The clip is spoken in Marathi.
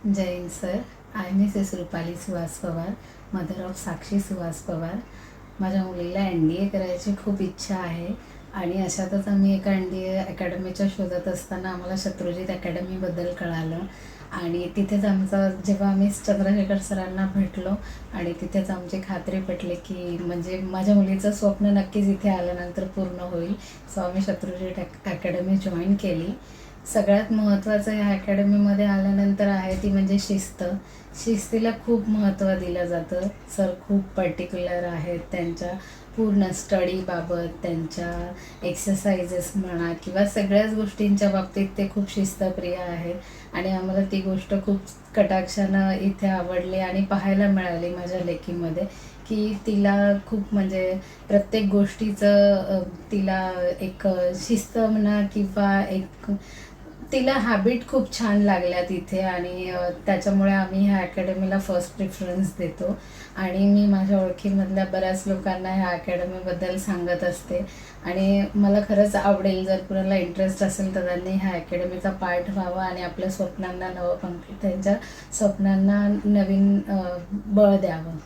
जय हिंद sir. I Mrs Rupali Suhas Pawar, mother of Sakshi Suhas Pawar. माझ्या मुलीला NDA करायची खूप इच्छा आहे आणि अशातच आम्ही एका NDA अकॅडमीच्या शोधात असताना आम्हाला शत्रुजित अकॅडमीबद्दल कळालं आणि तिथेच जेव्हा आम्ही चंद्रशेखर सरांना भेटलो आणि तिथेच आमची खात्री पटली की म्हणजे माझ्या मुलीचं स्वप्न नक्कीच इथे आल्यानंतर पूर्ण होईल. सो आम्ही शत्रुजित अकॅडमी जॉईन केली. सगळ्यात महत्त्वाचं ह्या अकॅडमीमध्ये आल्यानंतर आहे ती म्हणजे शिस्तीला खूप महत्त्व दिलं जातं. सर खूप पर्टिक्युलर आहेत त्यांच्या पूर्ण स्टडीबाबत, त्यांच्या एक्सरसाइजेस म्हणा किंवा सगळ्याच गोष्टींच्या बाबतीत ते खूप शिस्तप्रिय आहेत आणि आम्हाला ती गोष्ट खूप कटाक्षानं इथे आवडली आणि पाहायला मिळाली माझ्या लेकीमध्ये की तिला खूप म्हणजे प्रत्येक गोष्टीचं तिला एक शिस्त म्हणा किंवा एक तिला हॅबिट खूप छान लागल्या तिथे आणि त्याच्यामुळे आम्ही ह्या अकॅडमीला फर्स्ट प्रिफरन्स देतो आणि मी माझ्या ओळखीमधल्या बऱ्याच लोकांना ह्या अकॅडमीबद्दल सांगत असते आणि मला खरंच आवडेल जर कुणाला इंटरेस्ट असेल तर त्यांनी ह्या अकॅडमीचा पार्ट व्हावा आणि आपल्या स्वप्नांना त्यांच्या स्वप्नांना नवीन बळ द्यावं.